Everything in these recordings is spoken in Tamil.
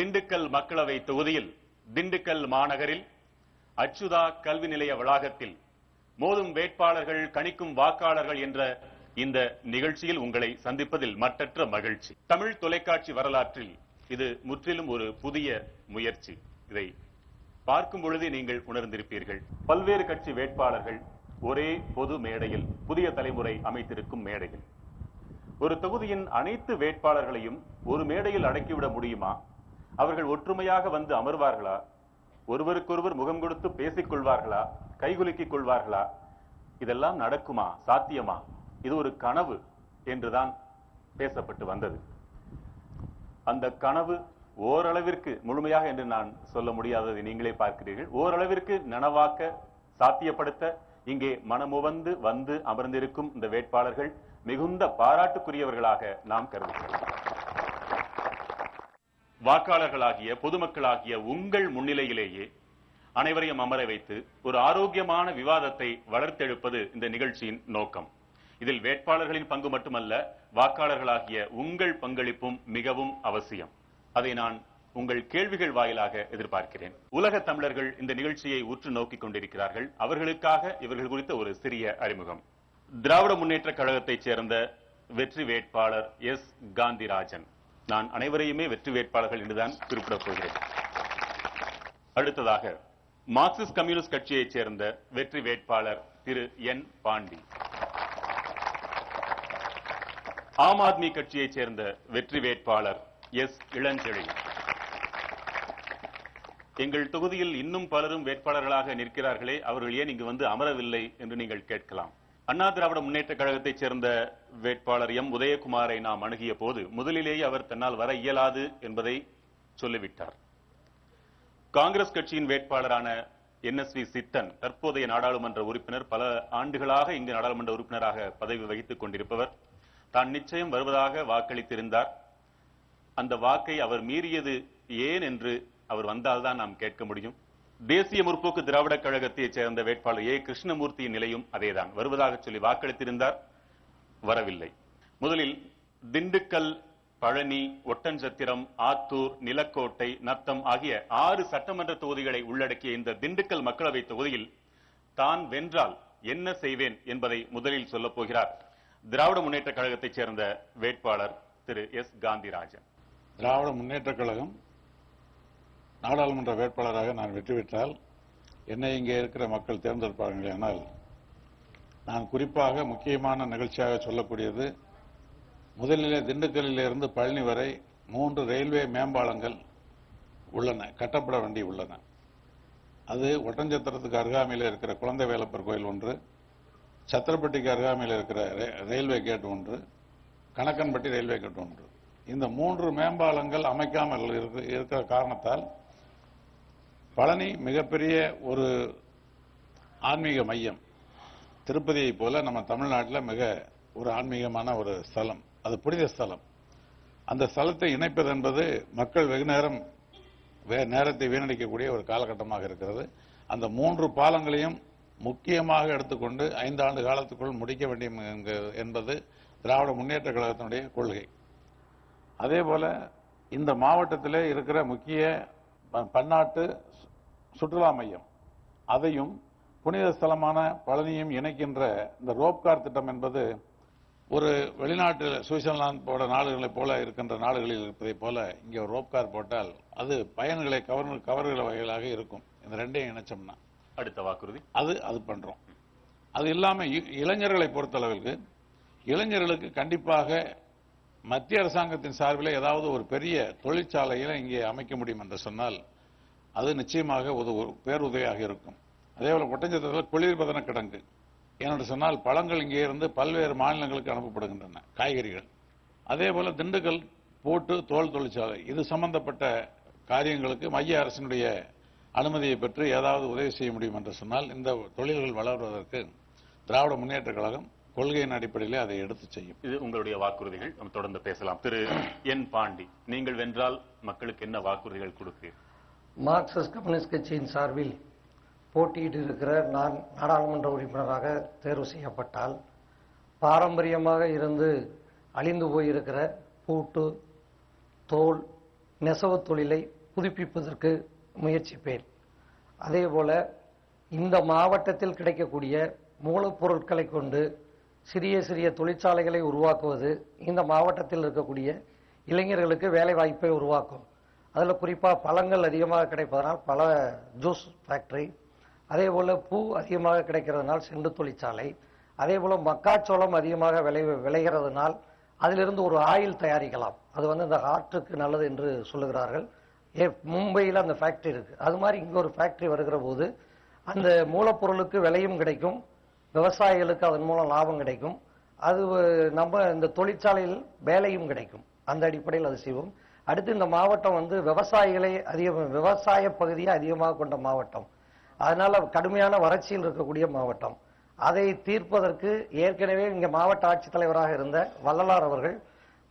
திண்டுக்கல் மக்களவை தொகுதியில் திண்டுக்கல் மாநகரில் அச்சுதா கல்வி நிலைய வளாகத்தில் மோதும் வேட்பாளர்கள் கணிக்கும் வாக்காளர்கள் என்ற இந்த நிகழ்ச்சியில் உங்களை சந்திப்பதில் மட்டற்ற மகிழ்ச்சி. தமிழ் தொலைக்காட்சி வரலாற்றில் இது முற்றிலும் ஒரு புதிய முயற்சி. இதை பார்க்கும் பொழுதே நீங்கள் உணர்ந்திருப்பீர்கள். பல்வேறு கட்சி வேட்பாளர்கள் ஒரே பொது மேடையில், புதிய தலைமுறை அமைத்திருக்கும் மேடையில் ஒரு தொகுதியின் அனைத்து வேட்பாளர்களையும் ஒரு மேடையில் அடக்கிவிட முடியுமா? அவர்கள் ஒற்றுமையாக வந்து அமர்வார்களா? ஒருவருக்கொருவர் முகம் கொடுத்து பேசிக் கொள்வார்களா? கைகுலுக்கிக் கொள்வார்களா? இதெல்லாம் நடக்குமா? சாத்தியமா? இது ஒரு கனவு என்றுதான் பேசப்பட்டு வந்தது. அந்த கனவு ஓரளவிற்கு முழுமையாக என்று நான் சொல்ல முடியாததை நீங்களே பார்க்கிறீர்கள். ஓரளவிற்கு நனவாக்க, சாத்தியப்படுத்த இங்கே மனமுவந்து வந்து அமர்ந்திருக்கும் இந்த வேட்பாளர்கள் மிகுந்த பாராட்டுக்குரியவர்களாக நாம் கருதுகிறோம். வாக்காளர்களாகிய பொதுமக்களாகிய உங்கள் முன்னிலையிலேயே அனைவரையும் அமர வைத்து ஒரு ஆரோக்கியமான விவாதத்தை வளர்த்தெழுப்பது இந்த நிகழ்ச்சியின் நோக்கம். இதில் வேட்பாளர்களின் பங்கு மட்டுமல்ல, வாக்காளர்களாகிய உங்கள் பங்களிப்பும் மிகவும் அவசியம். அதை நான் உங்கள் கேள்விகள் வாயிலாக எதிர்பார்க்கிறேன். உலக தமிழர்கள் இந்த நிகழ்ச்சியை உற்று நோக்கிக் கொண்டிருக்கிறார்கள். அவர்களுக்காக இவர்கள் குறித்த ஒரு சிறிய அறிமுகம். திராவிட முன்னேற்ற கழகத்தைச் சேர்ந்த வெற்றி வேட்பாளர் எஸ். காந்திராஜன். நான் அனைவரையுமே வெற்றி வேட்பாளர்கள் என்றுதான் குறிப்பிடப் போகிறேன். அடுத்ததாக மார்க்சிஸ்ட் கம்யூனிஸ்ட் கட்சியைச் சேர்ந்த வெற்றி வேட்பாளர் திரு என். பாண்டி. ஆம் ஆத்மி கட்சியைச் சேர்ந்த வெற்றி வேட்பாளர் எஸ். இளஞ்செழி. எங்கள் தொகுதியில் இன்னும் பலரும் வேட்பாளர்களாக நிற்கிறார்களே, அவர்கள் ஏன் இங்கு வந்து அமரவில்லை என்று நீங்கள் கேட்கலாம். அண்ணா திராவிட முன்னேற்ற கழகத்தைச் சேர்ந்த வேட்பாளர் எம். உதயகுமாரை நாம் அணுகிய போது முதலிலேயே அவர் தன்னால் வர இயலாது என்பதை சொல்லிவிட்டார். காங்கிரஸ் கட்சியின் வேட்பாளரான NSV சித்தன், தற்போதைய நாடாளுமன்ற உறுப்பினர், பல ஆண்டுகளாக இங்கு நாடாளுமன்ற உறுப்பினராக பதவி வகித்துக் கொண்டிருப்பவர், தான் நிச்சயம் வருவதாக வாக்களித்திருந்தார். அந்த வாக்கை அவர் மீறியது ஏன் என்று அவர் வந்தால்தான் நாம் கேட்க முடியும். தேசிய முற்போக்கு திராவிட கழகத்தைச் சேர்ந்த வேட்பாளர் ஏ. கிருஷ்ணமூர்த்தியின் நிலையும் அதேதான். வருவதாக சொல்லி வாக்களித்திருந்தார், வரவில்லை. முதலில் திண்டுக்கல், பழனி, ஒட்டன்சத்திரம், ஆத்தூர், நிலக்கோட்டை, நத்தம் ஆகிய 6 சட்டமன்ற தொகுதிகளை உள்ளடக்கிய இந்த திண்டுக்கல் மக்களவை தொகுதியில் தான் வென்றால் என்ன செய்வேன் என்பதை முதலில் சொல்லப் போகிறார் திராவிட முன்னேற்ற கழகத்தைச் சேர்ந்த வேட்பாளர் திரு எஸ். காந்திராஜன். திராவிட முன்னேற்ற கழகம் நாடாளுமன்ற வேட்பாளராக நான் வெற்றி பெற்றால் என்னை இங்கே இருக்கிற மக்கள் தேர்ந்தெடுப்பார்கள். ஆனால் நான் குறிப்பாக முக்கியமான நிகழ்ச்சியாக சொல்லக்கூடியது, முதலிலே திண்டுக்கல்லில் இருந்து பழனி வரை 3 ரயில்வே மேம்பாலங்கள் உள்ளன, கட்டப்பட வேண்டி உள்ளன. அது ஒட்டஞ்சத்திரத்துக்கு அருகாமையில் இருக்கிற குழந்தை வேலப்பர் கோயில் ஒன்று, சத்திரப்பட்டிக்கு அருகாமையில் இருக்கிற ரயில்வே கேட் ஒன்று, கணக்கன்பட்டி ரயில்வே கேட் ஒன்று. இந்த 3 மேம்பாலங்கள் அமைக்காமல் இருக்கிற காரணத்தால் பழனி மிகப்பெரிய ஒரு ஆன்மீக மையம். திருப்பதியை போல நம்ம தமிழ்நாட்டில் மிக ஒரு ஆன்மீகமான ஒரு ஸ்தலம், அது புனித ஸ்தலம். அந்த ஸ்தலத்தை இணைப்பது என்பது மக்கள் வெகு நேரத்தை வீணடிக்கக்கூடிய ஒரு காலகட்டமாக இருக்கிறது. அந்த 3 பாலங்களையும் முக்கியமாக எடுத்துக்கொண்டு 5 ஆண்டு காலத்துக்குள் முடிக்க வேண்டும் என்பது திராவிட முன்னேற்ற கழகத்தினுடைய கொள்கை. அதேபோல இந்த மாவட்டத்திலே இருக்கிற முக்கிய பன்னாட்டு சுற்றுலா மையம், அதையும் புனித ஸ்தலமான பழனியும் இணைக்கின்ற இந்த ரோப்கார் திட்டம் என்பது ஒரு வெளிநாட்டில் சுவிட்சர்லாந்து போன்ற நாடுகளைப் போல இருக்கின்ற நாடுகளில் இருப்பதை போல இங்கே ஒரு ரோப்கார் போட்டால் அது பயன்களை கவர்கிற வகையிலாக இருக்கும். இந்த ரெண்டையும் இணைச்சோம்னா அடுத்த வாக்குறுதி அது பண்றோம். அது இல்லாம இளைஞர்களை பொறுத்தளவுக்கு இளைஞர்களுக்கு கண்டிப்பாக மத்திய அரசாங்கத்தின் சார்பில் ஏதாவது ஒரு பெரிய தொழிற்சாலைகளை இங்கே அமைக்க முடியும் என்று சொன்னால் அது நிச்சயமாக பேருதவியாக இருக்கும். அதேபோல ஒட்டஞ்சத்திரத்தில் குளிர்பதன கிடங்கு, ஏனென்று சொன்னால் பழங்கள் இங்கே இருந்து பல்வேறு மாநிலங்களுக்கு அனுப்பப்படுகின்றன, காய்கறிகள். அதேபோல திண்டுக்கல் பூட்டு தோல் தொழிற்சாலை, இது சம்பந்தப்பட்ட காரியங்களுக்கு மைய அரசினுடைய அனுமதியை பெற்று ஏதாவது உதவி செய்ய முடியும் என்று சொன்னால் இந்த தொழில்கள் வளர்வதற்கு திராவிட முன்னேற்ற கழகம் கொள்கையின் அடிப்படையில் அதை எடுத்து செய்யும். இது உங்களுடைய வாக்குறுதிகள். நம்ம தொடர்ந்து பேசலாம். திரு என். பாண்டி, நீங்கள் வென்றால் மக்களுக்கு என்ன வாக்குறுதிகள் கொடுப்பீர்கள்? மார்க்சிஸ்ட் கம்யூனிஸ்ட் கட்சியின் சார்பில் போட்டியிட்டு இருக்கிற நான் நாடாளுமன்ற உறுப்பினராக தேர்வு செய்யப்பட்டால் பாரம்பரியமாக இருந்து அழிந்து போயிருக்கிற பூட்டு, தோல், நெசவு தொழிலை புதுப்பிப்பதற்கு முயற்சிப்பேன். அதேபோல இந்த மாவட்டத்தில் கிடைக்கக்கூடிய மூலப்பொருட்களை கொண்டு சிறிய சிறிய தொழிற்சாலைகளை உருவாக்குவது இந்த மாவட்டத்தில் இருக்கக்கூடிய இளைஞர்களுக்கு வேலை வாய்ப்பை உருவாக்கும். அதில் குறிப்பாக பழங்கள் அதிகமாக கிடைப்பதனால் பல ஜூஸ் ஃபேக்டரி, அதே போல் பூ அதிகமாக கிடைக்கிறதுனால் செண்டு தொழிற்சாலை, அதே போல் மக்காச்சோளம் அதிகமாக விளைகிறதுனால் அதிலிருந்து ஒரு ஆயில் தயாரிக்கலாம். அது இந்த ஹார்ட்டுக்கு நல்லது என்று சொல்லுகிறார்கள். மும்பையில் அந்த ஃபேக்டரி இருக்கு. அது மாதிரி இங்கே ஒரு ஃபேக்டரி வருகிற போது அந்த மூலப்பொருளுக்கு விலையும் கிடைக்கும், விவசாயிகளுக்கு அதன் மூலம் லாபம் கிடைக்கும். அது நம்ம இந்த தொழிற்சாலையில் வேலையும் கிடைக்கும். அந்த அடிப்படையில் அது செய்வோம். அடுத்து இந்த மாவட்டம் விவசாயிகளை விவசாய பகுதியை அதிகமாக கொண்ட மாவட்டம். அதனால கடுமையான வறட்சியில் இருக்கக்கூடிய மாவட்டம். அதை தீர்ப்பதற்கு ஏற்கனவே இங்க மாவட்ட ஆட்சித்தலைவராக இருந்த வள்ளலார் அவர்கள்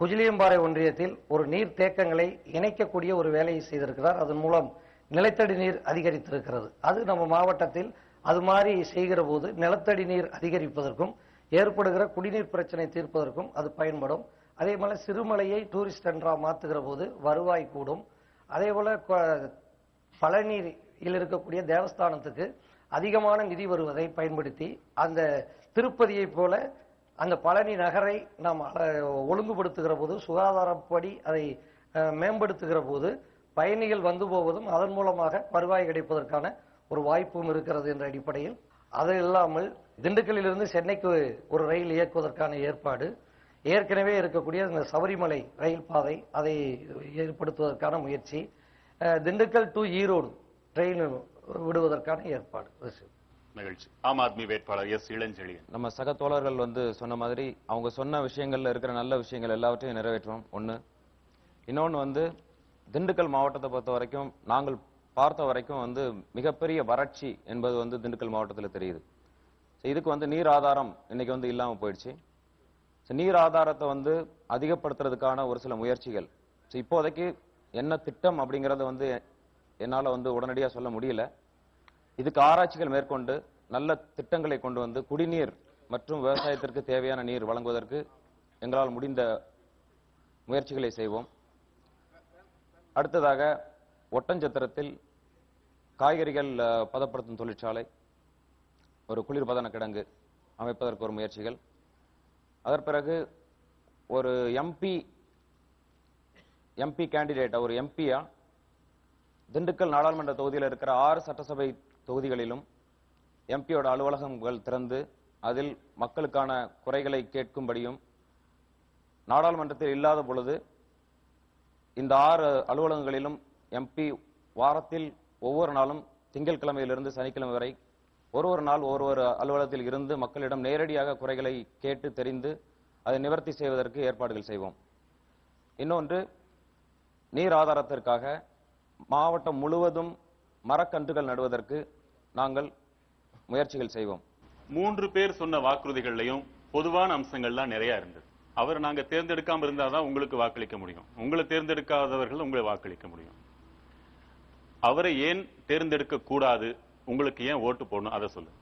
குஜிலியம்பாறை ஒன்றியத்தில் ஒரு நீர் தேக்கங்களை இணைக்கக்கூடிய ஒரு வேலையை செய்திருக்கிறார். அதன் மூலம் நிலத்தடி நீர் அதிகரித்திருக்கிறது. அது நம்ம மாவட்டத்தில் அது மாதிரி செய்கிற போது நிலத்தடி நீர் அதிகரிப்பதற்கும் ஏற்படுகிற குடிநீர் பிரச்சனை தீர்ப்பதற்கும் அது பயன்படும். அதே போல சிறுமலையை டூரிஸ்ட் சென்டரா மாத்துகிற போது வருவாய் கூடும். அதே போல பழனியில் இருக்கக்கூடிய தேவஸ்தானத்துக்கு அதிகமான நிதி வருவதை பயன்படுத்தி அந்த திருப்பதியை போல அந்த பழனி நகரை நாம் ஒழுங்குபடுத்துகிற போது சுகாதாரப்படி அதை மேம்படுத்துகிற போது பயணிகள் வந்து போவதும் அதன் மூலமாக வருவாய் கிடைப்பதற்கான ஒரு வாய்ப்பும் இருக்கிறது என்ற அடிப்படையில், அது இல்லாமல் திண்டுக்கல்லிலிருந்து சென்னைக்கு ஒரு ரயில் இயக்குவதற்கான ஏற்பாடு, ஏற்கனவே இருக்கக்கூடிய இந்த சபரிமலை ரயில் பாதை அதை ஏற்படுத்துவதற்கான முயற்சி, திண்டுக்கல் டு ஈரோடு ட்ரெயின் விடுவதற்கான ஏற்பாடு. மகிழ்ச்சி. ஆம் ஆத்மி வேட்பாளர் எஸ் இளஞ்செழியன். நம்ம சக தோழர்கள் சொன்ன மாதிரி அவங்க சொன்ன விஷயங்கள்ல இருக்கிற நல்ல விஷயங்கள் எல்லாவற்றையும் நிறைவேற்றுவோம். ஒண்ணு. இன்னொன்னு திண்டுக்கல் மாவட்டத்தை பொறுத்த வரைக்கும் நாங்கள் பார்த்த வரைக்கும் மிகப்பெரிய வறட்சி என்பது திண்டுக்கல் மாவட்டத்தில் தெரியுது. இதுக்கு நீர் ஆதாரம் இன்னைக்கு இல்லாம போயிடுச்சு. நீர் ஆதாரத்தை அதிகப்படுத்துறதுக்கான ஒரு சில முயற்சிகள் இப்போதைக்கு என்ன திட்டம் அப்படிங்கறத என்னால உடனடியாக சொல்ல முடியல. இதுக்கு ஆராய்ச்சிகள் மேற்கொண்டு நல்ல திட்டங்களை கொண்டு குடிநீர் மற்றும் விவசாயத்திற்கு தேவையான நீர் வழங்குவதற்கு எங்களால் முடிந்த முயற்சிகளை செய்வோம். அடுத்ததாக ஒட்டஞ்சத்திரத்தில் காய்கறிகள் பதப்படுத்தும் தொழிற்சாலை, ஒரு குளிர்பதன கிடங்கு அமைப்பதற்கு ஒரு முயற்சிகள். அதன் பிறகு ஒரு எம்பி கேண்டிடேட், ஒரு எம்பியா திண்டுக்கல் நாடாளுமன்ற தொகுதியில் இருக்கிற 6 சட்டசபை தொகுதிகளிலும் எம்பியோட அலுவலகங்கள் திறந்து அதில் மக்களுக்கான குறைகளை கேட்கும்படியும், நாடாளுமன்றத்தில் இல்லாத பொழுது இந்த 6 அலுவலகங்களிலும் எம்பி வாரத்தில் ஒவ்வொரு நாளும் திங்கட்கிழமையிலிருந்து சனிக்கிழமை வரை ஒரு நாள் ஒரு அலுவலகத்தில் இருந்து மக்களிடம் நேரடியாக குறைகளை கேட்டு தெரிந்து அதை நிவர்த்தி செய்வதற்கு ஏற்பாடுகள் செய்வோம். இன்னொன்று, நீர் ஆதாரத்திற்காக மாவட்டம் முழுவதும் மரக்கன்றுகள் நடுவதற்கு நாங்கள் முயற்சிகள் செய்வோம். 3 பேர் சொன்ன வாக்குறுதிகள்லையும் பொதுவான அம்சங்கள்லாம் நிறைய இருந்தது. அவர் நாங்க தேர்ந்தெடுக்காம இருந்தாதான் உங்களுக்கு வாக்களிக்க முடியும், உங்களை தேர்ந்தெடுக்காதவர்கள் உங்களை வாக்களிக்க முடியும். அவரை ஏன் தேர்ந்தெடுக்க கூடாது, உங்களுக்கு ஏன் ஓட்டு போடணும், அதை சொல்லு.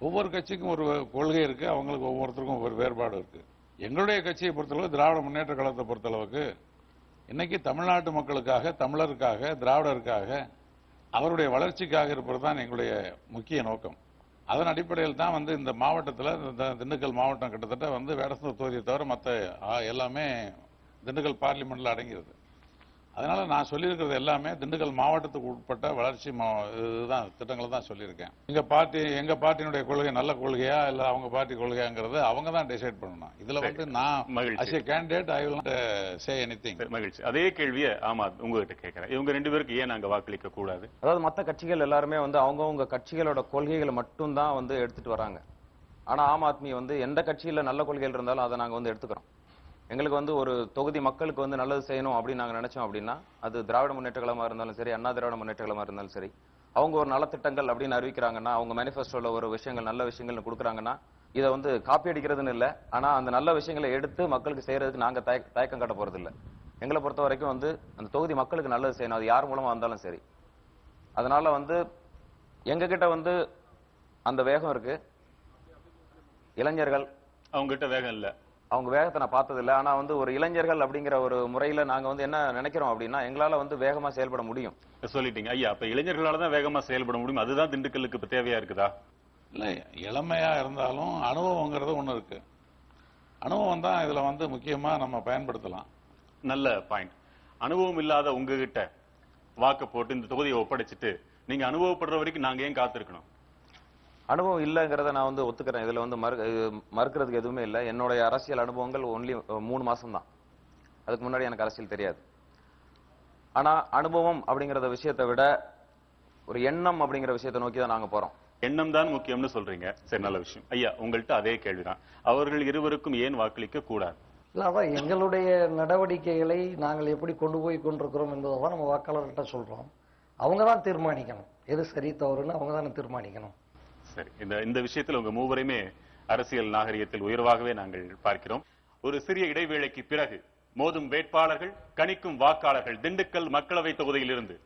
ஒவ்வொரு கட்சிக்கும் ஒரு கொள்கை இருக்கு, அவங்களுக்கு ஒவ்வொருத்தருக்கும் ஒவ்வொரு வேறுபாடு இருக்கு. எங்களுடைய கட்சியை பொறுத்தளவு, திராவிட முன்னேற்ற கழகத்தை பொறுத்தளவுக்கு இன்னைக்கு தமிழ்நாட்டு மக்களுக்காக, தமிழருக்காக, திராவிடருக்காக, அவருடைய வளர்ச்சிக்காக இருப்பது தான் எங்களுடைய முக்கிய நோக்கம். அதன் அடிப்படையில் தான் இந்த மாவட்டத்தில் திண்டுக்கல் மாவட்டம் கிட்டத்தட்ட வேடசந்தூர் தொகுதியை தவிர மற்ற எல்லாமே திண்டுக்கல் பார்லிமெண்ட்ல அடங்கிறது. அதனால நான் சொல்லியிருக்கிறது எல்லாமே திண்டுக்கல் மாவட்டத்துக்கு உட்பட்ட வளர்ச்சி இதுதான் திட்டங்களை தான் சொல்லியிருக்கேன். எங்க பார்ட்டியினுடைய கொள்கை நல்ல கொள்கையா இல்ல அவங்க பார்ட்டி கொள்கையாங்கிறது அவங்க தான் டிசைட் பண்ணணும். இதுல நான் as a candidate I will not say anything. மகிழ்ச்சி. அதே கேள்வியை ஆமாத் உங்ககிட்ட கேட்கிறேன். இவங்க 2 பேருக்கு ஏன் நாங்க வாக்களிக்க கூடாது? அதாவது மற்ற கட்சிகள் எல்லாருமே அவங்கவுங்க கட்சிகளோட கொள்கைகளை மட்டும் தான் எடுத்துட்டு வராங்க. ஆனா ஆம் ஆத்மி எந்த கட்சியில நல்ல கொள்கைகள் இருந்தாலும் அதை நாங்க எடுத்துக்கிறோம். எங்களுக்கு ஒரு தொகுதி மக்களுக்கு நல்லது செய்யணும் அப்படின்னு நாங்க நினைச்சோம் அப்படின்னா, அது திராவிட முன்னேற்ற கழகமா இருந்தாலும் சரி, அண்ணா திராவிட முன்னேற்ற கழகமா இருந்தாலும் சரி, அவங்க ஒரு நலத்திட்டங்கள் அப்படின்னு அறிவிக்கிறாங்கன்னா, அவங்க மேனிஃபெஸ்டோல ஒரு விஷயங்கள் நல்ல விஷயங்கள் கொடுக்குறாங்கன்னா, இதை காப்பி அடிக்கிறதுன்னு இல்லை, ஆனா அந்த நல்ல விஷயங்களை எடுத்து மக்களுக்கு செய்யறதுக்கு நாங்க தயக்கம் காட்ட போறது இல்லை. எங்களை பொறுத்த வரைக்கும் அந்த தொகுதி மக்களுக்கு நல்லது செய்யணும், அது யார் மூலமா வந்தாலும் சரி. அதனால எங்க கிட்ட அந்த வேகம் இருக்கு. இளைஞர்கள் அவங்க கிட்ட வேகம் இல்ல, அவங்க வேகத்தை நான் பார்த்தது இல்லை. ஆனா வந்து ஒரு இளைஞர்கள் அப்படிங்கிற ஒரு முறையில நாங்க வந்து என்ன நினைக்கிறோம் அப்படின்னா, எங்களால வந்து வேகமா செயல்பட முடியும். சொல்லிட்டீங்க ஐயா. அப்ப இளைஞர்களால தான் வேகமா செயல்பட முடியும். அதுதான் திண்டுக்கல்லுக்கு இப்ப தேவையா இருக்குதா? இல்லை, இளமையா இருந்தாலும் அனுபவங்கிறது ஒண்ணு இருக்கு. அனுபவம் தான் இதுல வந்து முக்கியமா நம்ம பயன்படுத்தலாம். நல்ல பாயிண்ட். அனுபவம் இல்லாத உங்ககிட்ட வாக்கு போட்டு இந்த தொகுதியை ஒப்படைச்சிட்டு நீங்க அனுபவப்படுற வரைக்கும் நாங்க ஏன் காத்திருக்கணும்? அனுபவம் இல்லைங்கிறத நான் வந்து ஒத்துக்கிறேன். இதுல வந்து மறுக்கிறதுக்கு எதுவுமே இல்லை. என்னுடைய அரசியல் அனுபவங்கள் ஒன்லி 3 மாசம் தான். அதுக்கு முன்னாடி எனக்கு அரசியல் தெரியாது. ஆனா அனுபவம் அப்படிங்கிற விஷயத்தை விட ஒரு எண்ணம் அப்படிங்கிற விஷயத்தை நோக்கி தான் நாங்க போறோம். எண்ணம் தான் முக்கியம்னு சொல்றீங்க. சரி, நல்ல விஷயம். ஐயா, உங்கள்கிட்ட அதே கேள்விதான். அவர்கள் இருவருக்கும் ஏன் வாக்களிக்க கூடாது? இல்ல, அதான் எங்களுடைய நடவடிக்கைகளை நாங்கள் எப்படி கொண்டு போய் கொண்டிருக்கிறோம் என்பதை தான் நம்ம வாக்காளர்கிட்ட சொல்றோம். அவங்க தான் தீர்மானிக்கணும், எது சரி தவறுன்னு அவங்க தானே தீர்மானிக்கணும். சரி, இந்த விஷயத்தில் உங்க மூவரையுமே அரசியல் நாகரிகத்தில் உயர்வாகவே நாங்கள் பார்க்கிறோம். ஒரு சிறிய இடைவேளைக்கு பிறகு மோதும் வேட்பாளர்கள், கணிக்கும் வாக்காளர்கள், திண்டுக்கல் மக்களவை தொகுதியிலிருந்து.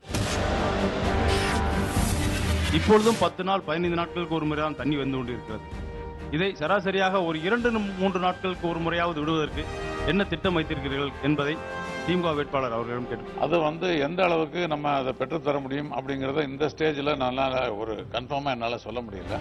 இப்பொழுதும் 10 நாள் 15 நாட்களுக்கு ஒரு முறை தான் தண்ணி வந்து கொண்டிருக்கிறது. இதை சராசரியாக ஒரு 2-3 நாட்களுக்கு ஒரு முறையாவது விடுவதற்கு என்ன திட்டம் வைத்திருக்கிறீர்கள் என்பதை திமுக வேட்பாளர் அவர்களிடம் கேட்டு, அது வந்து எந்த அளவுக்கு நம்ம அதை பெற்றுத்தர முடியும் அப்படிங்கறத இந்த ஸ்டேஜ்ல நல்லா ஒரு கன்ஃபார்மா என்னால சொல்ல முடியல.